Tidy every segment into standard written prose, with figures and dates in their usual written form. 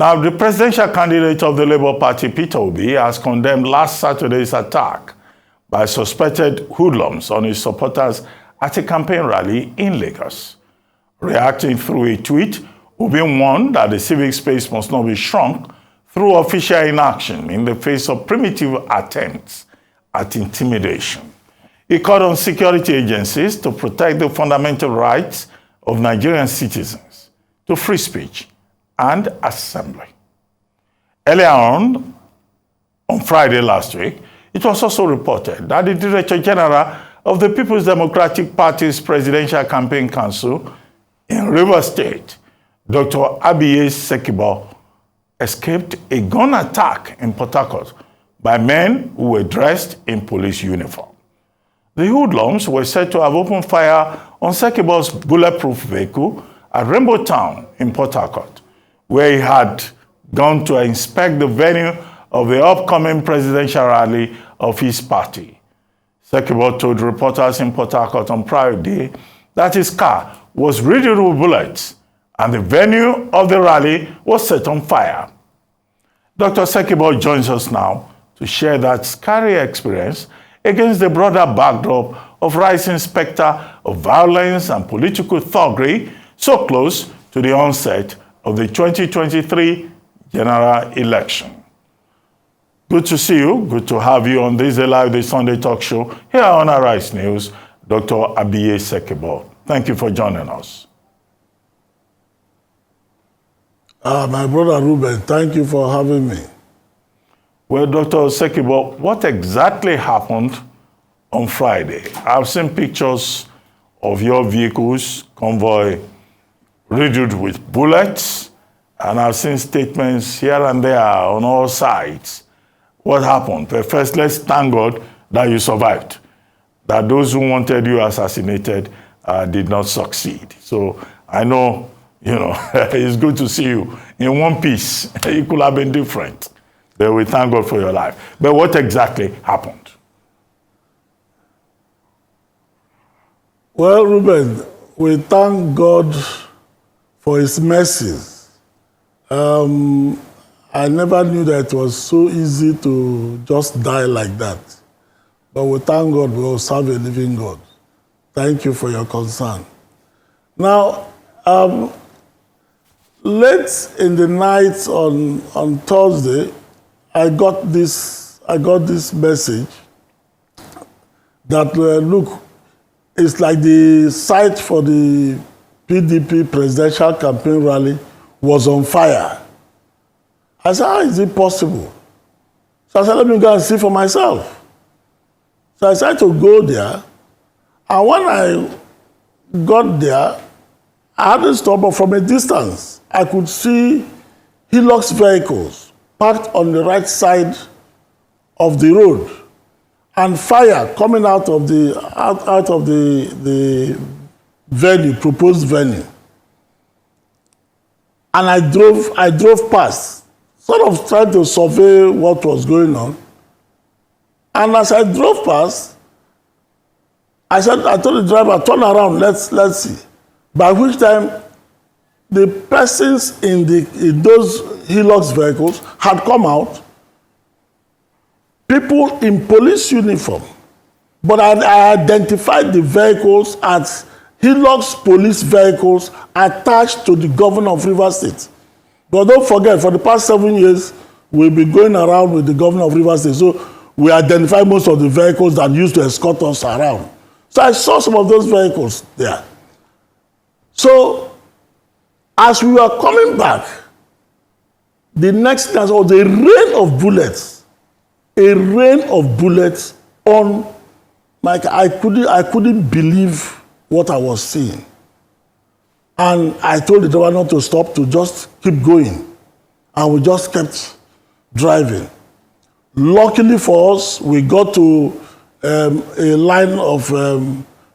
Now, the presidential candidate of the Labour Party, Peter Obi, has condemned last Saturday's attack by suspected hoodlums on his supporters at a campaign rally in Lagos. Reacting through a tweet, Obi warned that the civic space must not be shrunk through official inaction in the face of primitive attempts at intimidation. He called on security agencies to protect the fundamental rights of Nigerian citizens to free speech and assembly. Earlier on Friday last week, it was also reported that the Director General of the People's Democratic Party's Presidential Campaign Council in Rivers State, Dr. Abiye Sekibo, escaped a gun attack in Port Harcourt by men who were dressed in police uniform. The hoodlums were said to have opened fire on Sekibo's bulletproof vehicle at Rainbow Town in Port Harcourt, where he had gone to inspect the venue of the upcoming presidential rally of his party. Sekibo told reporters in Port Harcourt on Friday that his car was riddled with bullets and the venue of the rally was set on fire. Dr. Sekibo joins us now to share that scary experience against the broader backdrop of rising specter of violence and political thuggery so close to the onset of the 2023 general election. Good to see you. Good to have you on this Live the Sunday talk show here on Arise News, Dr. Abiye Sekibo. Thank you for joining us. My brother Ruben, thank you for having me. Well, Dr. Sekibo, what exactly happened on Friday? I've seen pictures of your vehicles, convoy, riddled with bullets, and I've seen statements here and there on all sides. What happened? But first, let's thank God that you survived, that those who wanted you assassinated did not succeed. So I know, it's good to see you in one piece. It could have been different. But we thank God for your life. But what exactly happened? Well, Ruben, we thank God for his mercies. I never knew that it was so easy to just die like that. But we thank God we will serve a living God. Thank you for your concern. Now, late in the night on Thursday, I got this message that look, it's like the site for the PDP presidential campaign rally was on fire. I said, how is it possible? So I said, let me go and see for myself. So I decided to go there, and when I got there, I hadn't stopped, but from a distance, I could see Hilux vehicles parked on the right side of the road, and fire coming out of the venue, proposed venue. And I drove past, sort of trying to survey what was going on. And as I drove past, I told the driver, turn around, let's see. By which time, the persons in those Hilux vehicles had come out, people in police uniform. But I identified the vehicles as Hilux police vehicles attached to the governor of Rivers State. But don't forget, for the past 7 years, we've been going around with the governor of Rivers State. So we identified most of the vehicles that used to escort us around. So I saw some of those vehicles there. So as we were coming back, the next thing I saw was a rain of bullets on my car. I couldn't believe what I was seeing. And I told the driver not to stop, to just keep going. And we just kept driving. Luckily for us, we got to a line of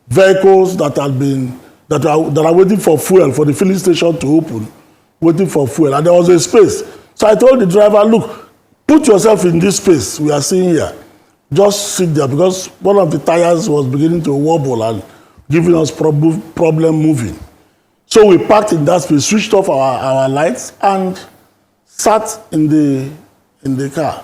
vehicles that are waiting for fuel, for the filling station to open, waiting for fuel. And there was a space. So I told the driver, look, put yourself in this space we are seeing here. Just sit there, because one of the tires was beginning to wobble and giving us problem moving. So we parked in that space, switched off our lights, and sat in the car.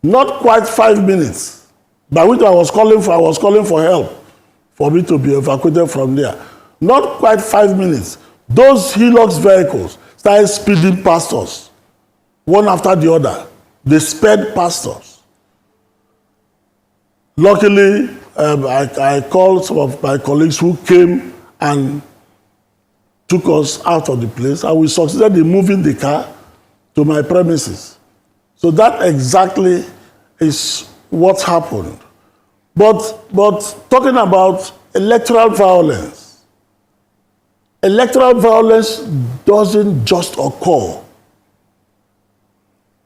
Not quite 5 minutes, by which I was calling for help for me to be evacuated from there. Not quite 5 minutes, those Hilux vehicles started speeding past us, one after the other. They sped past us. Luckily, I called some of my colleagues who came and took us out of the place, and we succeeded in moving the car to my premises. So that exactly is what happened. But talking about electoral violence doesn't just occur.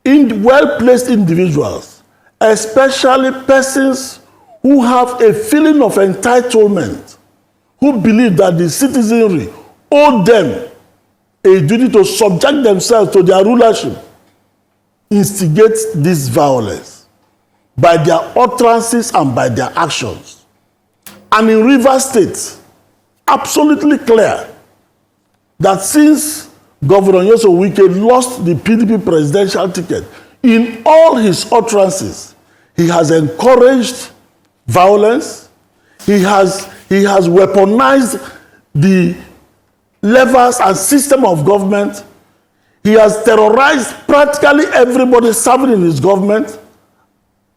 In well-placed individuals, especially persons who have a feeling of entitlement, who believe that the citizenry owe them a duty to subject themselves to their rulership, instigate this violence by their utterances and by their actions. And in Rivers State, absolutely clear that since Governor Nyesom Wike lost the PDP presidential ticket, in all his utterances, he has encouraged violence. He has weaponized the levers and system of government. He has terrorized practically everybody serving in his government,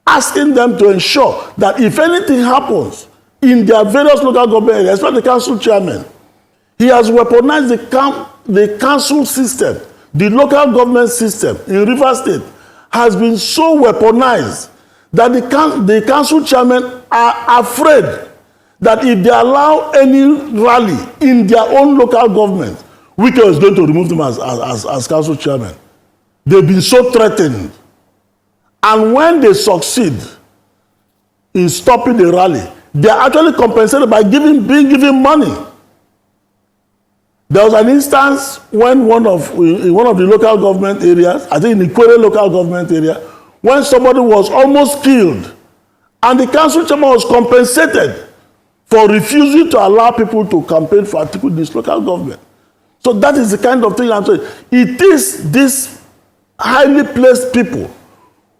asking them to ensure that if anything happens in their various local government areas, especially the council chairman, he has weaponized the council system. The local government system in Rivers State has been so weaponized that the council chairmen are afraid that if they allow any rally in their own local government, Wike is going to remove them as council chairman. They've been so threatened. And when they succeed in stopping the rally, they are actually compensated by being given money. There was an instance when in one of the local government areas, I think in the Ikwere local government area, when somebody was almost killed, and the council chairman was compensated for refusing to allow people to campaign for Atiku in this local government. So that is the kind of thing I'm saying. It is these highly placed people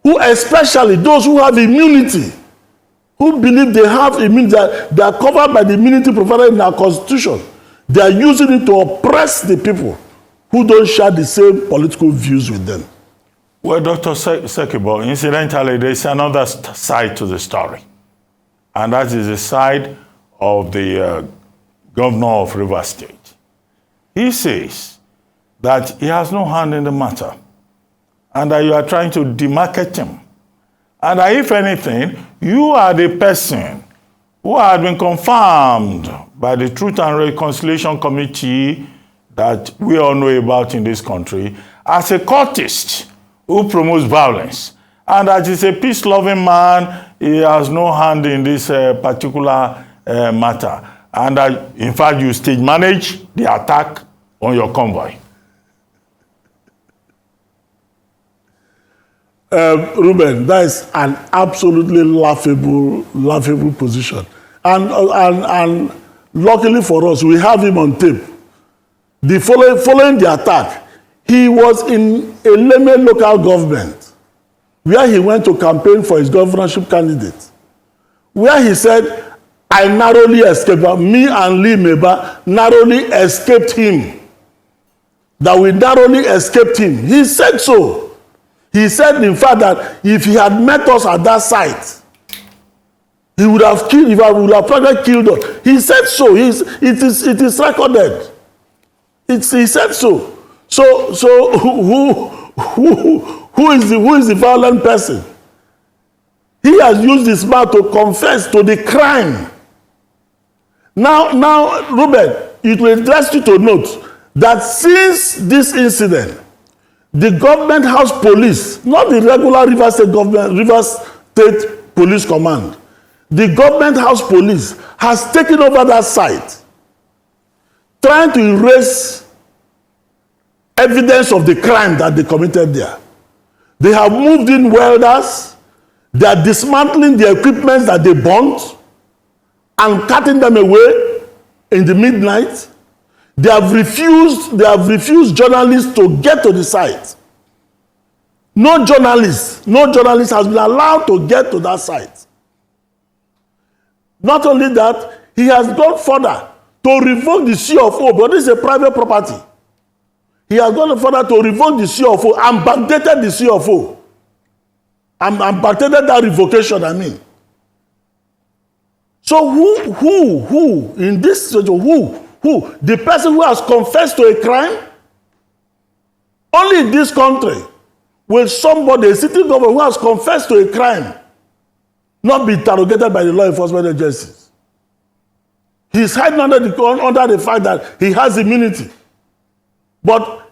who, especially those who have immunity, who believe they have immunity, that they are covered by the immunity provided in our constitution, they are using it to oppress the people who don't share the same political views with them. Well, Dr. Sekibo, incidentally, there is another side to the story. And that is the side of the governor of Rivers State. He says that he has no hand in the matter and that you are trying to demarcate him. And that if anything, you are the person who had been confirmed by the Truth and Reconciliation Committee that we all know about in this country as a cultist who promotes violence. And that is a peace-loving man. He has no hand in this particular matter. And that, in fact, you stage manage the attack on your convoy. Ruben, that is an absolutely laughable position. And luckily for us, we have him on tape. Following the attack, he was in a Leme local government where he went to campaign for his governorship candidate, where he said, I narrowly escaped, me and Lee Meba narrowly escaped him. That we narrowly escaped him. He said so. He said, in fact, that if he had met us at that site, he would have killed, if I would have probably killed us. He said so. It is recorded. He said so. So who is the violent person? He has used his mouth to confess to the crime. Now, Ruben, it will interest you to note that since this incident, the government house police, not the regular Rivers State Police Command, the government house police has taken over that site, trying to erase evidence of the crime that they committed there. They have moved in welders. They are dismantling the equipment that they burnt and cutting them away in the midnight. They have refused journalists to get to the site. No journalist has been allowed to get to that site. Not only that, he has gone further to revoke the CFO, but this is a private property. He has gone further to revoke the CFO and backdated the CFO. And backdated that revocation, I mean. So who in this situation, who? The person who has confessed to a crime? Only in this country will somebody, a sitting governor who has confessed to a crime, not be interrogated by the law enforcement agencies. He's hiding under the fact that he has immunity. But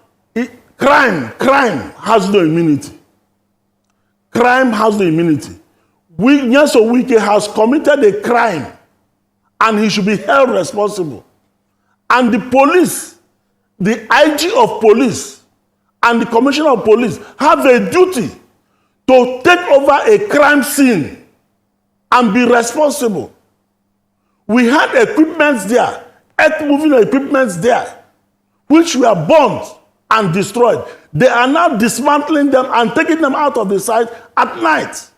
crime has no immunity. Crime has no immunity. Nyesom Wike has committed a crime and he should be held responsible. And the police, the IG of police and the commissioner of police have a duty to take over a crime scene and be responsible. We had equipments there, earth-moving equipments there, which were burnt and destroyed. They are now dismantling them and taking them out of the site at night.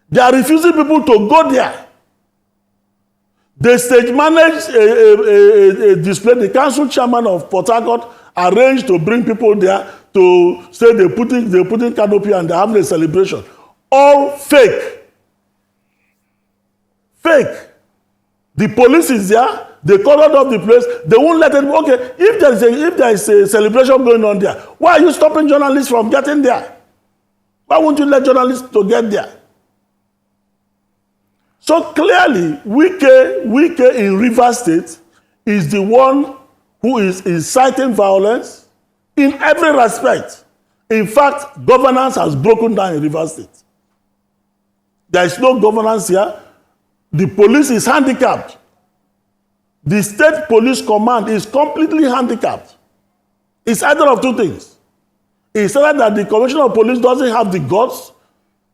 They are refusing people to go there. They stage managed a display. The council chairman of Port Harcourt arranged to bring people there to say they're putting canopy and they're having a celebration. All fake. Fake. The police is there. They cordoned off the place. They won't let it. Okay, if there is a celebration going on there, why are you stopping journalists from getting there? Why won't you let journalists to get there? So clearly, Wike in Rivers State is the one who is inciting violence in every respect. In fact, governance has broken down in Rivers State. There is no governance here. The police is handicapped. The state police command is completely handicapped. It's either of two things. It's either that the commissioner of police doesn't have the guts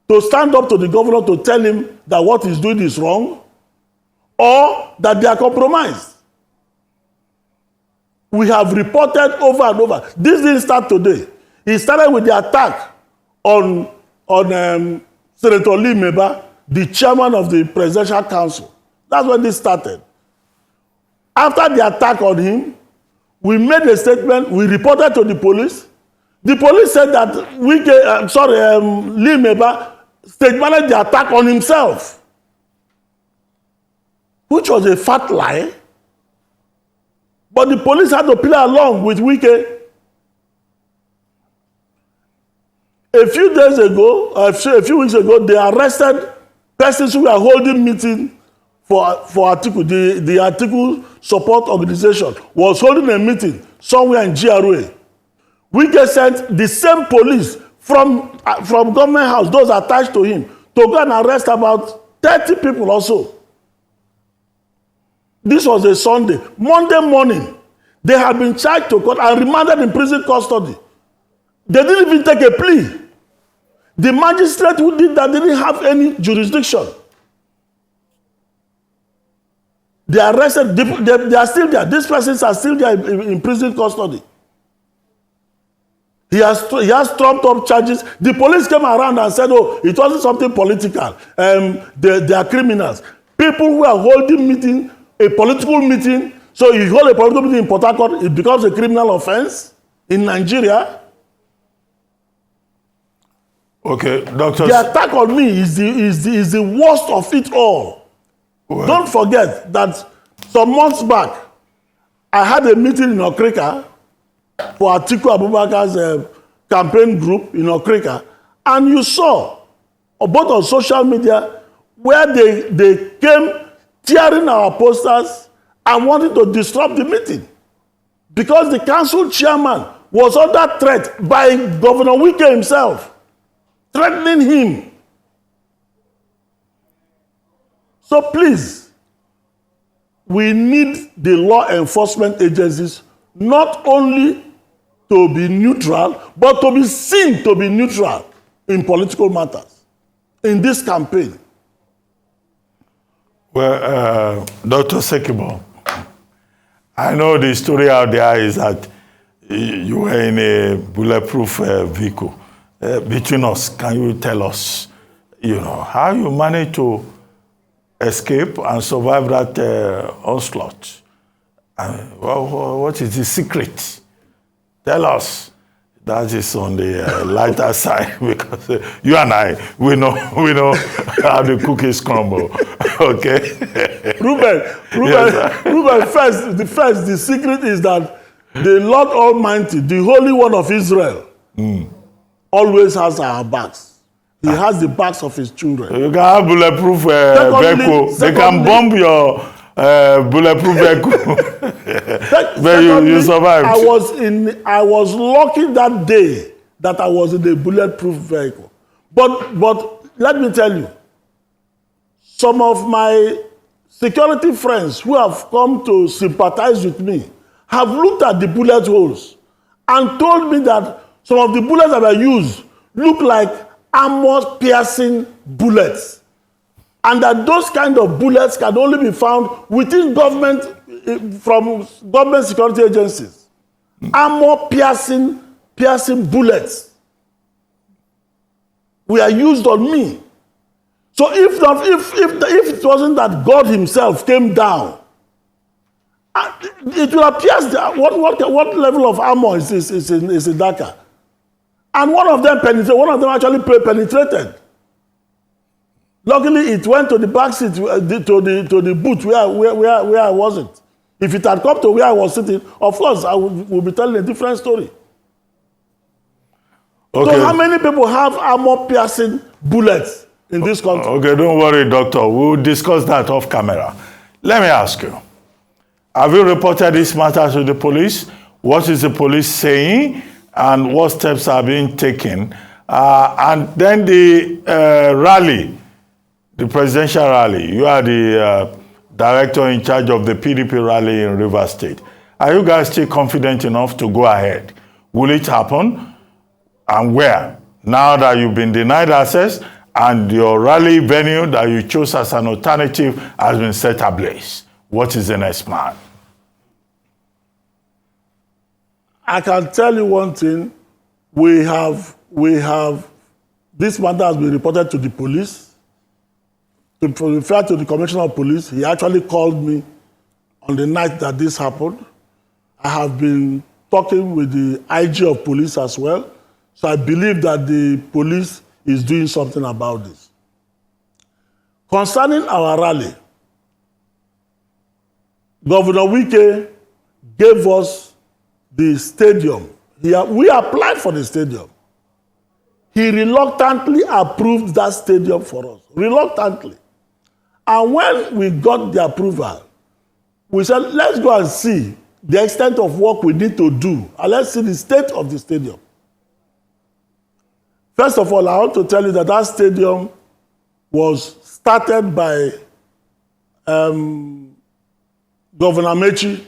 to stand up to the governor to tell him that what he's doing is wrong, or that they are compromised. We have reported over and over. This didn't start today. It started with the attack on Senator Lee Meba, the chairman of the Presidential Council. That's when this started. After the attack on him, we made a statement, we reported to the police. The police said that Lee Meba stage managed the attack on himself, which was a fat lie. But the police had to play along with Wike. A few weeks ago, they arrested persons who were holding meeting for Article. The Article support organization was holding a meeting somewhere in GRA. Wike sent the same police from government house, those attached to him, to go and arrest about 30 people or so. This was a Sunday. Monday morning, they had been charged to court and remanded in prison custody. They didn't even take a plea. The magistrate who did that didn't have any jurisdiction. They arrested, they are still there. These persons are still there in prison custody. He has trumped up charges. The police came around and said, oh, it wasn't something political. They are criminals. People who are holding meeting, a political meeting, so you hold a political meeting in Port Harcourt, it becomes a criminal offense in Nigeria. Okay, Doctor. The attack on me is the worst of it all. Well, don't forget that some months back, I had a meeting in Okrika for Atiku Abubakar's campaign group in Okrika, and you saw, both on social media, where they came tearing our posters and wanted to disrupt the meeting because the council chairman was under threat by Governor Wike himself, threatening him. So please, we need the law enforcement agencies not only to be neutral, but to be seen to be neutral in political matters in this campaign. Well, Dr. Sekibo, I know the story out there is that you were in a bulletproof vehicle. Between us, can you tell us, how you managed to escape and survive that onslaught? What is the secret? Tell us. That is on the lighter side, because you and I, we know how the cookies crumble. Okay. Ruben, the secret is that the Lord Almighty, the Holy One of Israel, always has our backs. He has the backs of his children. You can have bulletproof vehicle. They can bomb your bulletproof vehicle. But you survived. I was lucky that day that I was in the bulletproof vehicle. But let me tell you, some of my security friends who have come to sympathize with me have looked at the bullet holes and told me that some of the bullets that I used look like armor-piercing bullets, and that those kind of bullets can only be found within government, from government security agencies. Armor-piercing bullets were used on me. So if it wasn't that God Himself came down, it will appear what level of armor is in Dhaka. And one of them actually penetrated. Luckily, it went to the back seat, to the boot where I wasn't. If it had come to where I was sitting, of course, I would be telling a different story. Okay. So how many people have armor-piercing bullets in this country? Okay, don't worry, doctor. We'll discuss that off camera. Let me ask you, have you reported this matter to the police? What is the police saying? And what steps are being taken? And then the rally, the presidential rally. You are the director in charge of the PDP rally in Rivers State. Are you guys still confident enough to go ahead? Will it happen? And where? Now that you've been denied access and your rally venue that you chose as an alternative has been set ablaze, what is the next plan? I can tell you one thing. We have this matter has been reported to the police. To refer to the Commissioner of Police, he actually called me on the night that this happened. I have been talking with the IG of police as well. So I believe that the police is doing something about this. Concerning our rally, Governor Wike gave us the stadium. We applied for the stadium. He reluctantly approved that stadium for us. Reluctantly. And when we got the approval, we said, let's go and see the extent of work we need to do. And let's see the state of the stadium. First of all, I want to tell you that that stadium was started by Governor Mechi.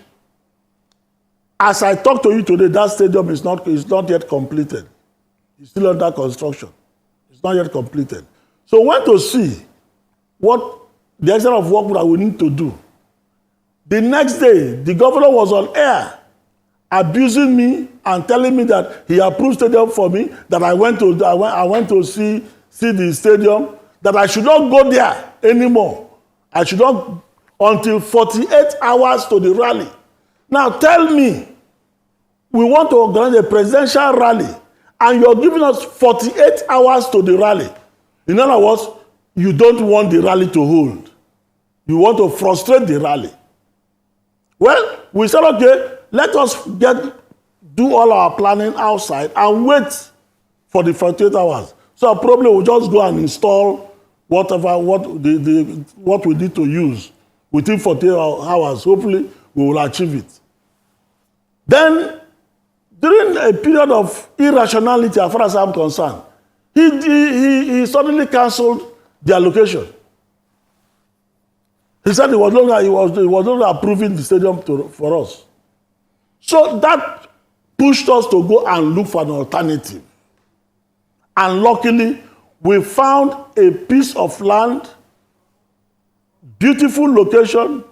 As I talk to you today, that stadium is not yet completed. It's still under construction. It's not yet completed. So we went to see what the extent of work that we need to do. The next day, the governor was on air abusing me and telling me that he approved stadium for me, that I went to see the stadium, that I should not go there anymore. I should not until 48 hours to the rally. Now tell me, we want to organize a presidential rally and you're giving us 48 hours to the rally. In other words, you don't want the rally to hold. You want to frustrate the rally. Well, we said, okay, let us do all our planning outside and wait for the 48 hours. So probably we'll just go and install what we need to use within 48 hours. Hopefully, we will achieve it. Then, during a period of irrationality, as far as I'm concerned, he suddenly canceled the allocation. He said he was no longer approving the stadium for us. So that pushed us to go and look for an alternative. And luckily, we found a piece of land, beautiful location,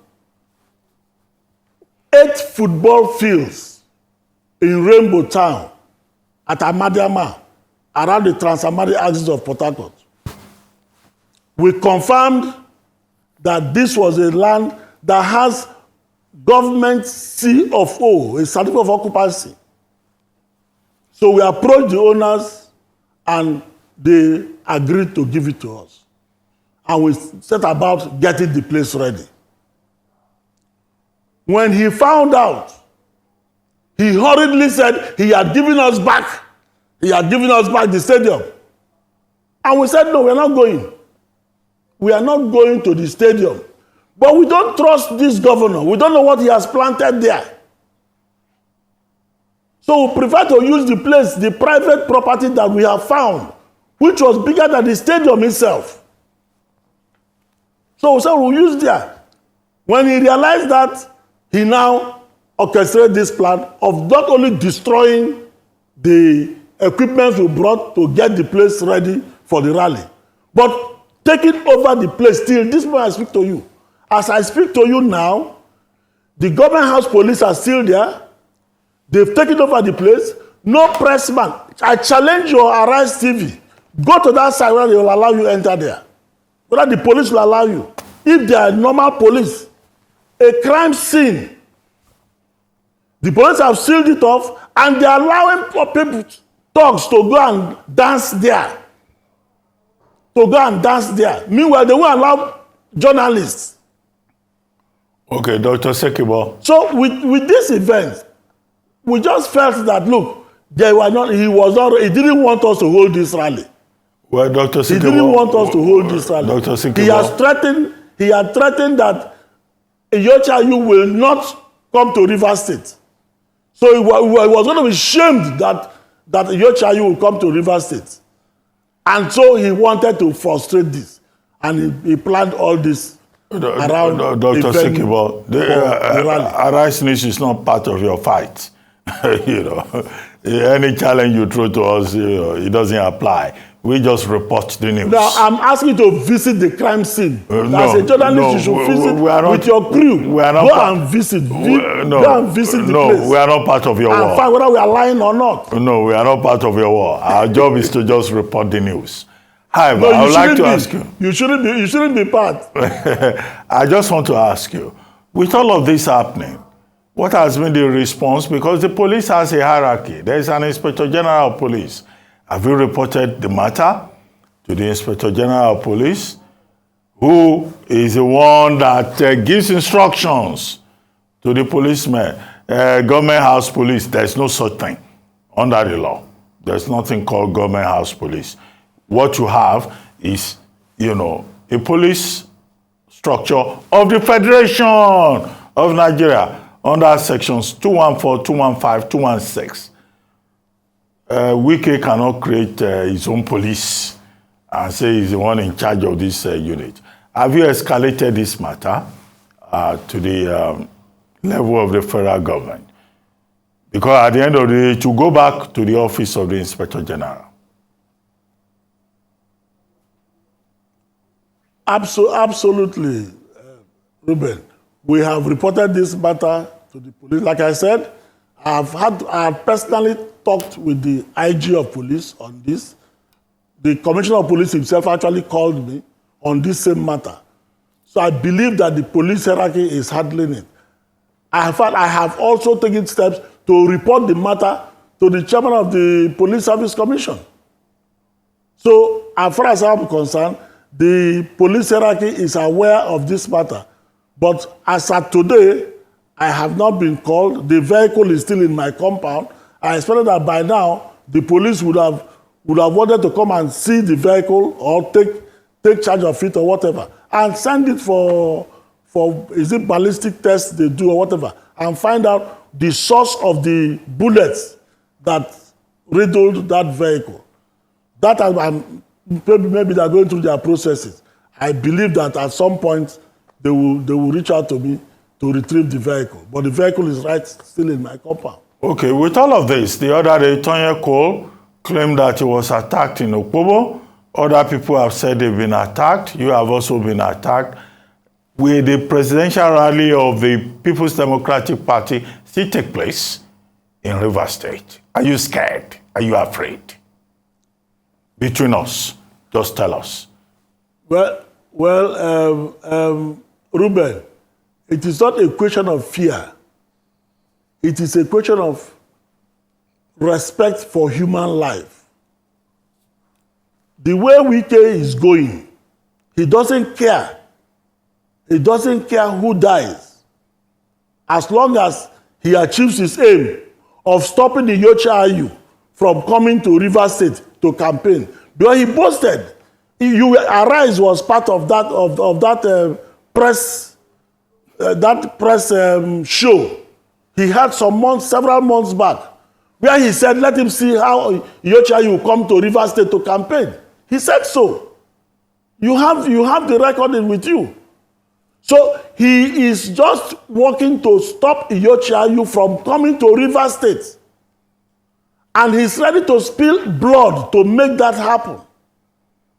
8 football fields in Rainbow Town at Amadiama, around the Trans-Amadi axis of Port Harcourt. We confirmed that this was a land that has government C of O, a certificate of occupancy. So we approached the owners and they agreed to give it to us. And we set about getting the place ready. When he found out, he hurriedly said he had given us back. He had given us back the stadium. And we said, no, we're not going. We are not going to the stadium. But we don't trust this governor. We don't know what he has planted there. So we prefer to use the place, the private property that we have found, which was bigger than the stadium itself. So we said we'll use there. When he realized that, he now orchestrated this plan of not only destroying the equipment we brought to get the place ready for the rally, but taking over the place till this moment I speak to you. As I speak to you now, the government house police are still there. They've taken over the place. No pressman. I challenge your Arise TV. Go to that side where they will allow you enter there. Whether the police will allow you. If they are normal police, a crime scene, the police have sealed it off and they are allowing people, thugs, to go and dance there. To go and dance there. Meanwhile, they won't allow journalists. Okay, Dr. Sekibo. So with this event, we just felt that, look, he didn't want us to hold this rally. Well, Dr. Sekibo, he didn't want us to hold this rally. Dr. Sekibo, he had threatened that Iyochayu will not come to Rivers State. So he was going to be shamed that Iyochayu will come to Rivers State. And so he wanted to frustrate this. And he planned all this around Dr. Sekibo, Arise News is not part of your fight. You know, any challenge you throw to us, it doesn't apply. We just report the news. Now, I'm asking you to visit the crime scene. As a journalist, you should visit with your crew. Go and visit the place. We are not part of your war. And find whether we are lying or not. No, we are not part of your war. Our job is to just report the news. However, I would like to ask you. You shouldn't be part. I just want to ask you, with all of this happening, what has been the response? Because the police has a hierarchy. There is an Inspector General of Police. Have you reported the matter to the Inspector General of Police, who is the one that gives instructions to the policemen? Government house police, there's no such thing under the law. There's nothing called government house police. What you have is, a police structure of the Federation of Nigeria under sections 214, 215, 216. Wike cannot create his own police and say he's the one in charge of this unit. Have you escalated this matter to the level of the federal government? Because at the end of the day, to go back to the office of the Inspector General. Absolutely, Ruben. We have reported this matter to the police. Like I said, I have personally talked with the IG of police on this. The Commissioner of Police himself actually called me on this same matter. So I believe that the police hierarchy is handling it. I have also taken steps to report the matter to the chairman of the Police Service Commission. So as far as I'm concerned, the police hierarchy is aware of this matter. But as at today, I have not been called. The vehicle is still in my compound. I expected that by now, the police would have wanted to come and see the vehicle or take charge of it or whatever, and send it for is it ballistic tests they do or whatever, and find out the source of the bullets that riddled that vehicle. That maybe they're going through their processes. I believe that at some point they will reach out to me to retrieve the vehicle. But the vehicle is still in my compound. Okay, with all of this, the other day, Tonye Cole claimed that he was attacked in Okpobo. Other people have said they've been attacked. You have also been attacked. will the presidential rally of the People's Democratic Party still take place in Rivers State? Are you scared? Are you afraid? Between us, just tell us. Ruben, it is not a question of fear. It is a question of respect for human life. The way Wike is going, he doesn't care. He doesn't care who dies. As long as he achieves his aim of stopping the Yocha from coming to Rivers State to campaign. Because he boasted, Arise was part of that press show. He had several months back, where he said, let him see how Yocha will come to Rivers State to campaign. He said so. You have the recording with you. So he is just working to stop Yocha from coming to Rivers State. And he's ready to spill blood to make that happen.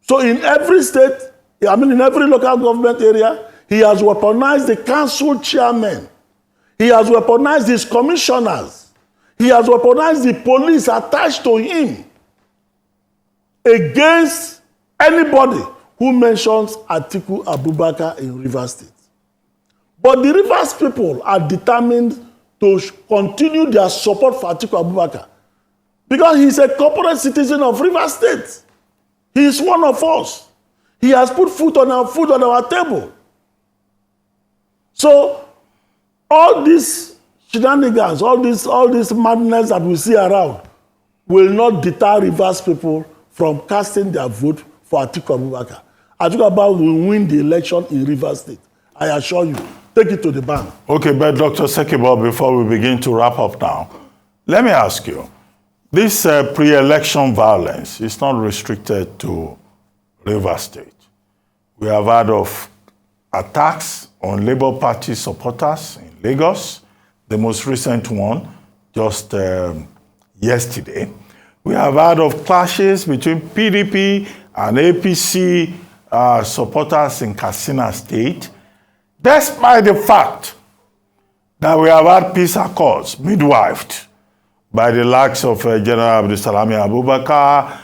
So in every state, in every local government area, he has weaponized the council chairmen. He has weaponized his commissioners. He has weaponized the police attached to him against anybody who mentions Atiku Abubakar in Rivers State. But the Rivers people are determined to continue their support for Atiku Abubakar because he's a corporate citizen of Rivers State. He is one of us. He has put food on our table. So all these shenanigans, all this madness that we see around will not deter Rivers people from casting their vote for Atiku Abubakar. Atiku Abubakar will win the election in Rivers State. I assure you. Take it to the bank. Okay, but Dr. Sekibo, before we begin to wrap up now, let me ask you, this pre-election violence is not restricted to Rivers State. We have heard of attacks on Labour Party supporters in Lagos, the most recent one just yesterday. We have heard of clashes between PDP and APC supporters in Katsina State, despite the fact that we have had peace accords midwifed by the likes of General Abdulsalami Abubakar,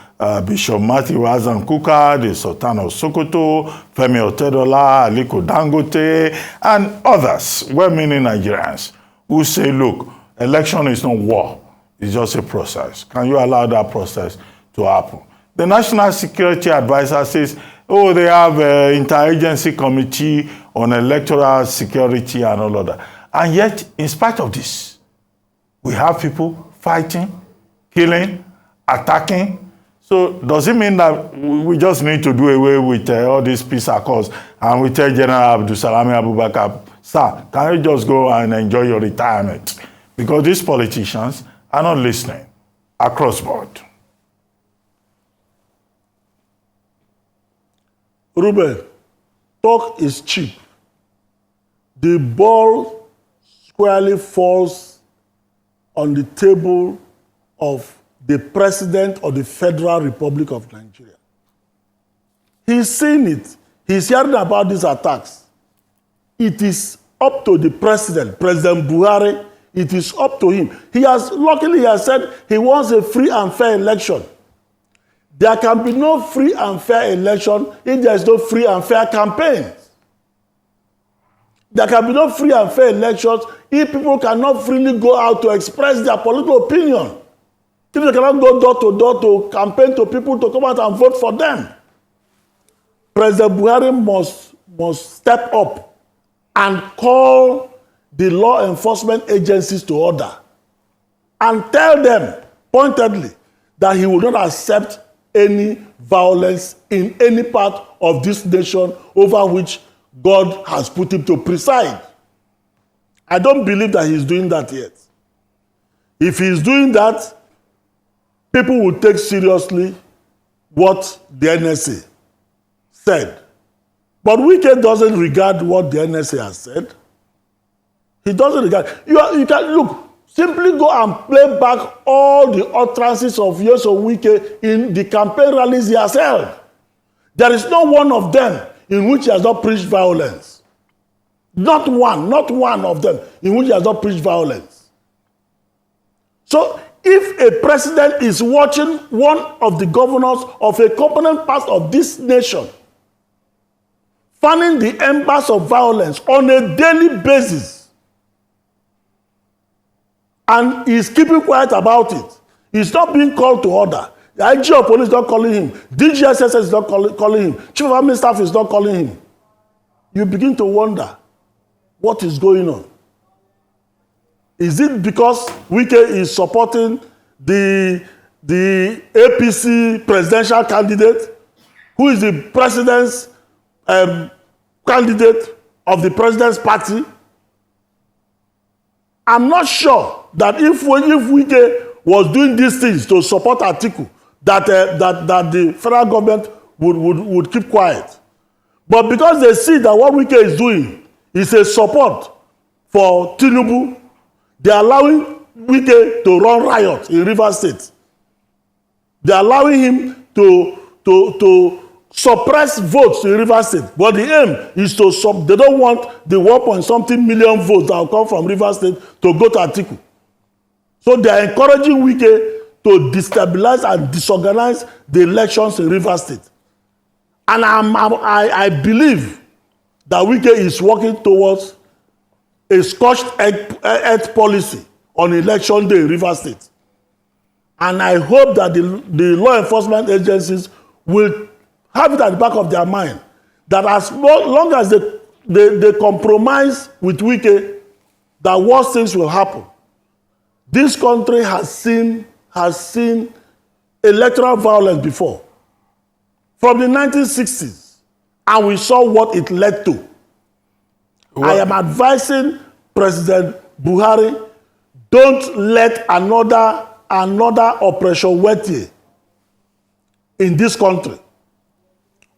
Bishop Matthew Azan Kuka, the Sultan of Sokoto, Femi Otedola, Aliko Dangote, and others, well-meaning Nigerians, who say, look, election is not war, it's just a process. Can you allow that process to happen? The National Security Advisor says, oh, they have an interagency committee on electoral security and all of that. And yet, in spite of this, we have people fighting, killing, attacking. So does it mean that we just need to do away with all these peace accords and we tell General Abdulsalami Abubakar, sir, can you just go and enjoy your retirement? Because these politicians are not listening across board. Ruben, talk is cheap. The ball squarely falls on the table of the President of the Federal Republic of Nigeria. He's seen it. He's hearing about these attacks. It is up to the President, President Buhari. It is up to him. Luckily, he has said he wants a free and fair election. There can be no free and fair election if there is no free and fair campaign. There can be no free and fair elections if people cannot freely go out to express their political opinion. If they cannot go door to door to campaign to people to come out and vote for them. President Buhari must step up and call the law enforcement agencies to order and tell them pointedly that he will not accept any violence in any part of this nation over which God has put him to preside. I don't believe that he's doing that yet. If he's doing that, people will take seriously what the NSA said. But Wike doesn't regard what the NSA has said. He doesn't regard. You can look. Simply go and play back all the utterances of Nyesom Wike in the campaign rallies he has held. There is no one of them in which he has not preached violence. Not one of them in which he has not preached violence. So if a president is watching one of the governors of a component part of this nation fanning the embers of violence on a daily basis, and is keeping quiet about it, he's not being called to order. The IG of police is not calling him. DGSS is not calling him. Chief of Army Staff is not calling him. You begin to wonder what is going on. Is it because Wike is supporting the APC presidential candidate, who is the president's candidate of the president's party? I'm not sure that if Wike was doing these things to support Atiku, that the federal government would keep quiet. But because they see that what Wike is doing is a support for Tinubu, they are allowing Wike to run riot in Rivers State. They are allowing him to suppress votes in Rivers State. But the aim is to they don't want the 1 million votes that will come from Rivers State to go to Atiku. So they are encouraging Wike to destabilize and disorganize the elections in Rivers State. And I believe that Wike is working towards a scorched earth policy on election day in Rivers State. And I hope that the law enforcement agencies will have it at the back of their mind that as long as they compromise with Wike, that worse things will happen. This country has seen electoral violence before, from the 1960s, and we saw what it led to. Well, I am advising President Buhari, don't let another Operation Wetye in this country.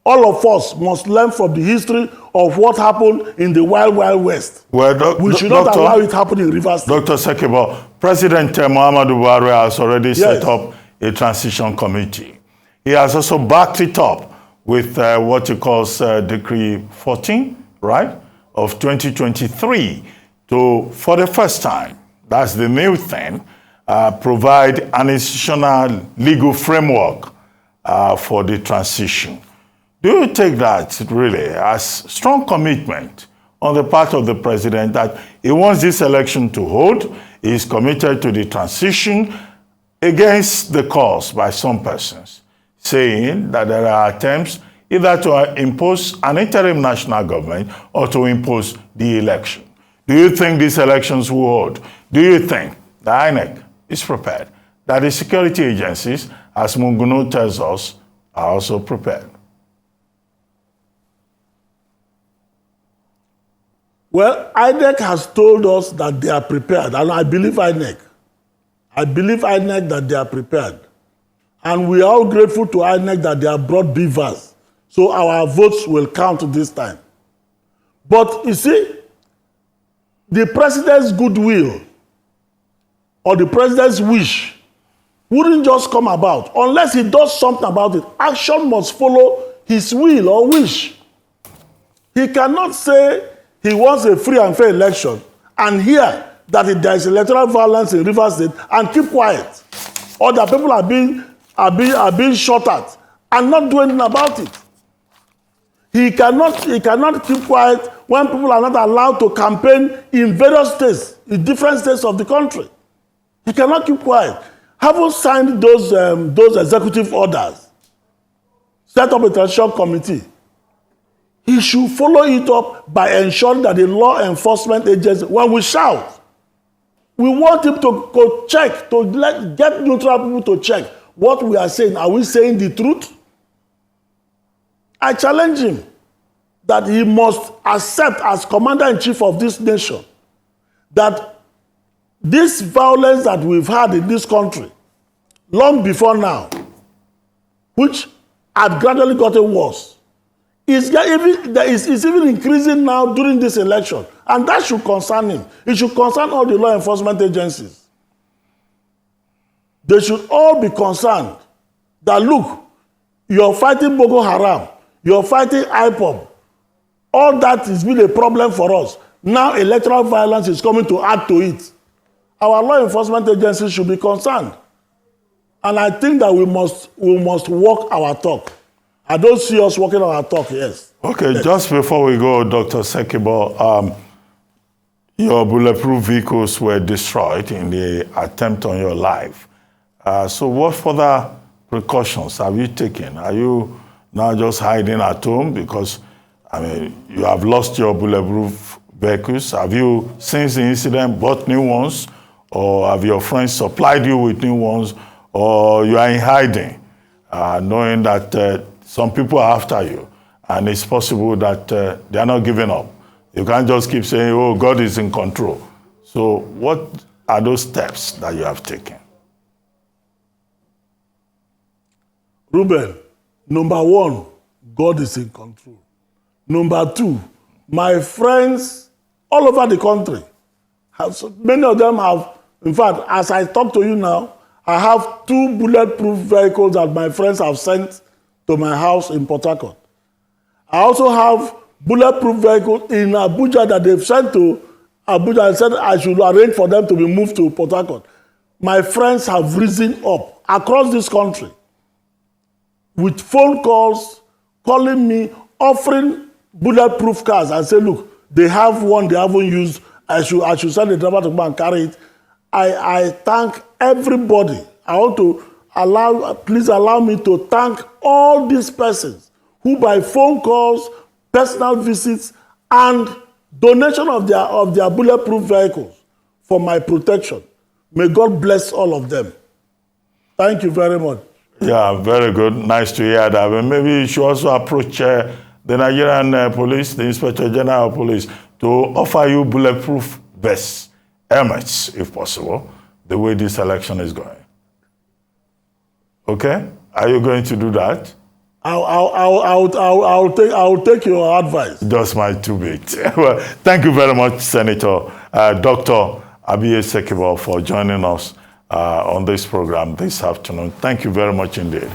All of us must learn from the history of what happened in the Wild Wild West. Well, we should not allow it happen in Rivers State. Dr. Sekibo, President Muhammadu Buhari has already set up a transition committee. He has also backed it up with what he calls Decree 14, right, of 2023 to, for the first time, that's the new thing, provide an institutional legal framework for the transition. Do you take that really as strong commitment on the part of the president that he wants this election to hold, he is committed to the transition against the cause by some persons, saying that there are attempts either to impose an interim national government or to impose the election? Do you think these elections will hold? Do you think the INEC is prepared? That the security agencies, as Munguno tells us, are also prepared? Well, INEC has told us that they are prepared, and I believe INEC. I believe INEC that they are prepared. And we are all grateful to INEC that they have brought beavers, so our votes will count this time. But you see, the president's goodwill or the president's wish wouldn't just come about unless he does something about it. Action must follow his will or wish. He cannot say he wants a free and fair election and hear that there is electoral violence in Rivers State and keep quiet, or that people are being shot at and not do anything about it. He cannot keep quiet when people are not allowed to campaign in various states, in different states of the country. He cannot keep quiet. Having signed those executive orders, set up a transition committee, he should follow it up by ensuring that the law enforcement agency, when we shout, we want him to go check, get neutral people to check what we are saying. Are we saying the truth? I challenge him that he must accept as commander-in-chief of this nation that this violence that we've had in this country long before now, which had gradually gotten worse, is even increasing now during this election. And that should concern him. It should concern all the law enforcement agencies. They should all be concerned that, look, you're fighting Boko Haram, you're fighting IPOB. All that has been a problem for us. Now electoral violence is coming to add to it. Our law enforcement agencies should be concerned. And I think that we must walk our talk. I don't see us walking our talk, yes. Okay, yes. Just before we go, Dr. Sekibo, your bulletproof vehicles were destroyed in the attempt on your life. So what further precautions have you taken? Are you now just hiding at home because, I mean, you have lost your bulletproof vehicles? Have you, since the incident, bought new ones? Or have your friends supplied you with new ones? Or you are in hiding, knowing that some people are after you, and it's possible that they are not giving up. You can't just keep saying, oh, God is in control. So what are those steps that you have taken? Ruben, number one, God is in control. Number two, my friends all over the country, many of them have, in fact, as I talk to you now, I have 2 bulletproof vehicles that my friends have sent to my house in Port Harcourt. I also have bulletproof vehicles in Abuja that they've sent to Abuja and said I should arrange for them to be moved to Port Harcourt. My friends have risen up across this country with phone calls, calling me, offering bulletproof cars and say, look, they have one they haven't used. I should send the driver to go and carry it. I thank everybody. I want to please allow me to thank all these persons who by phone calls, personal visits, and donation of their bulletproof vehicles for my protection. May God bless all of them. Thank you very much. Yeah, very good. Nice to hear that. But maybe you should also approach the Nigerian police, the Inspector General of Police, to offer you bulletproof vests, helmets, if possible, the way this election is going. Okay? Are you going to do that? I'll take your advice. Just my 2 bits. Well, thank you very much, Senator Dr. Abiye Sekibo, for joining us on this program this afternoon. Thank you very much indeed.